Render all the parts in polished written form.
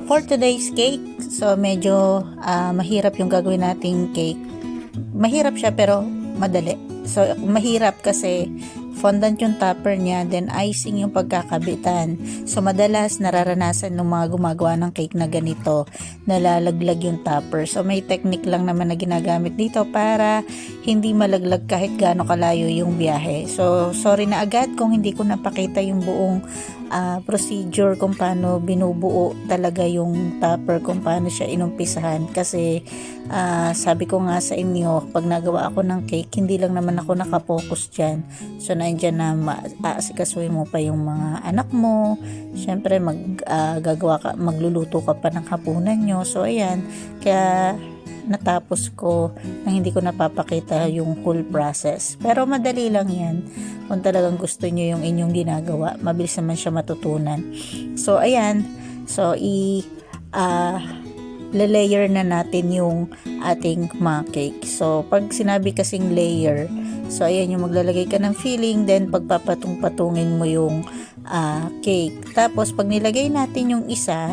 For today's cake, so medyo mahirap yung gagawin nating cake. Mahirap siya pero madali. So mahirap kasi fondant yung topper niya, then icing yung pagkakabitan. So madalas nararanasan ng mga gumagawa ng cake na ganito, nalalaglag yung topper. So may technique lang naman na ginagamit dito para hindi malaglag kahit gaano kalayo yung biyahe. So sorry na agad kung hindi ko napakita yung buong procedure kung paano binubuo talaga yung topper, kung paano siya inumpisahan. Kasi sabi ko nga sa inyo, pag nagawa ako ng cake, hindi lang naman ako nakapokus dyan. So nandiyan na aasikasuhin mo pa yung mga anak mo, syempre magluluto ka pa ng hapunan nyo. So ayan, kaya natapos ko na hindi ko napapakita yung whole process. Pero madali lang yan. Kung talagang gusto nyo yung inyong ginagawa, mabilis naman siya matutunan. So ayan, so layer na natin yung ating mga cake. So pag sinabi kasing layer, so ayan yung maglalagay ka ng filling, then pagpapatong-patungin mo yung cake. Tapos pag nilagay natin yung isa,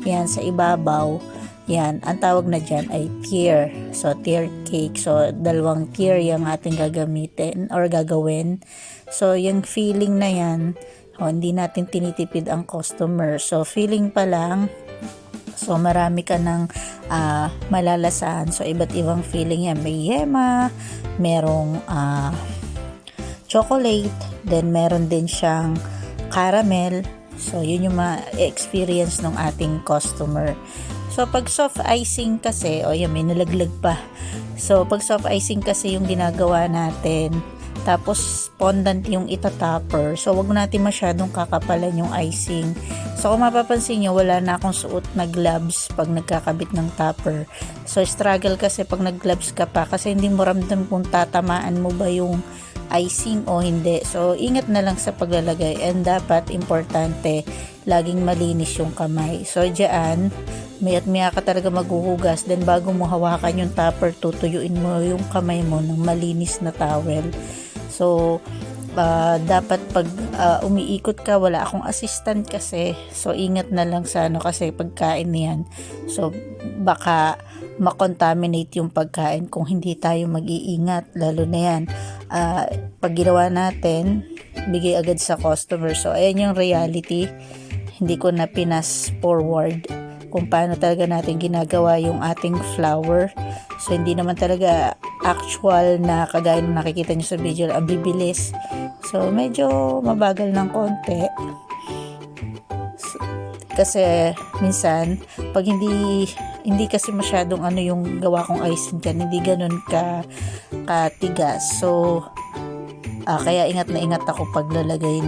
yan sa ibabaw, yan, ang tawag na dyan ay tier. So, tier cake. So, dalawang tier yung ating gagamitin or gagawin. So, yung filling na yan, hindi natin tinitipid ang customer. So, filling pa lang. So, marami ka ng malalasahan. So, iba't ibang filling yan. May yema, merong chocolate, then meron din siyang caramel. So, yun yung ma-experience ng ating customer. So, pag soft icing kasi, yan, may nalaglag pa. So, pag soft icing kasi yung ginagawa natin, tapos fondant yung itatopper. So, wag natin masyadong kakapalan yung icing. So, kung mapapansin nyo, wala na akong suot na gloves pag nagkakabit ng topper. So, struggle kasi pag nag-gloves ka pa kasi hindi mo ramdam kung tatamaan mo ba yung icing o hindi. So, ingat na lang sa paglalagay, and dapat importante, laging malinis yung kamay. So, diyan, maya't maya ka talaga maghuhugas, then bago mo hawakan yung topper, tutuyuin mo yung kamay mo ng malinis na towel. So, dapat pag umiikot ka, wala akong assistant kasi, so ingat na lang sa kasi pagkain niyan. So, baka makontaminate yung pagkain kung hindi tayo mag-iingat, lalo na yan. Pag ginawa natin, bigay agad sa customer. So, ayan yung reality. Hindi ko na pinas forward kung paano talaga natin ginagawa yung ating flour. So, hindi naman talaga actual na kagaya ng nakikita nyo sa video, ang bibilis. So, medyo mabagal ng konti. Kasi, minsan, pag hindi kasi masyadong yung gawa kong icing dyan, hindi ganun katigas. So, kaya ingat na ingat ako paglalagay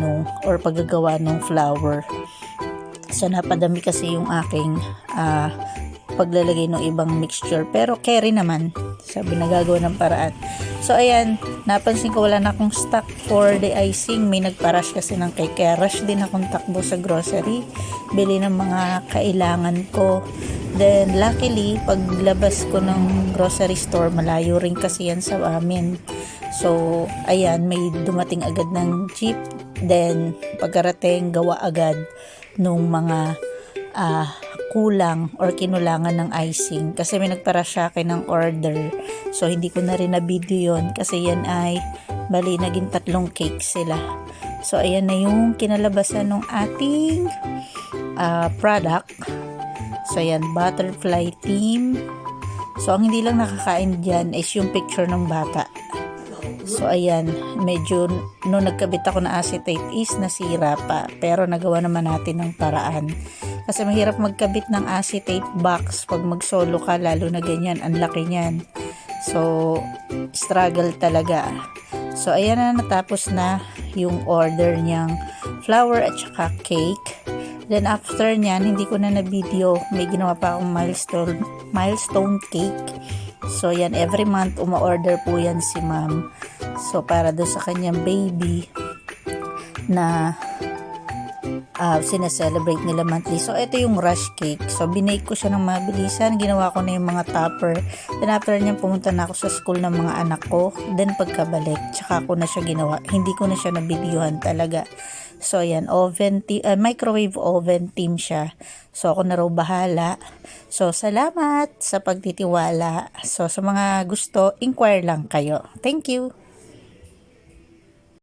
or paggagawa ng flour. So, napadami kasi yung aking paglalagay ng ibang mixture. Pero, carry naman. Sabi, nagagawa ng paraan. So, ayan. Napansin ko wala na akong stock for the icing. May nagparush kasi ng cake. Kaya rush din akong takbo sa grocery. Bili ng mga kailangan ko. Then, luckily, paglabas ko ng grocery store, malayo rin kasi yan sa amin. So, ayan. May dumating agad ng jeep. Then, pagkarating, gawa agad nung mga kulang or kinulangan ng icing kasi may nagpara sa akin ng order, so hindi ko na rin na video yon kasi yan ay bali naging 3 cake sila. So ayan na yung kinalabasan ng ating product. So ayan, butterfly theme. So ang hindi lang nakakain dyan is yung picture ng bata. So ayan, medyo nung nagkabit ako na acetate is nasira pa, pero nagawa naman natin ng paraan. Kasi mahirap magkabit ng acetate box pag mag-solo ka, lalo na ganyan, ang laki niyan. So, struggle talaga. So, ayan na, natapos na yung order niyang flour at saka cake. Then, after niyan, hindi ko na na-video. May ginawa pa akong milestone cake. So, yan, every month, uma-order po yan si ma'am. So, para doon sa kanyang baby na sineselebrate nila monthly. So, ito yung rush cake. So, binake ko siya ng mabilisan. Ginawa ko na yung mga topper. Then, after niyan, pumunta na ako sa school ng mga anak ko. Then, pagkabalik, tsaka ko na siya ginawa. Hindi ko na siya nabidyohan talaga. So, ayan, microwave oven team siya. So, ako na raw bahala. So, salamat sa pagtitiwala. So, sa mga gusto, inquire lang kayo. Thank you!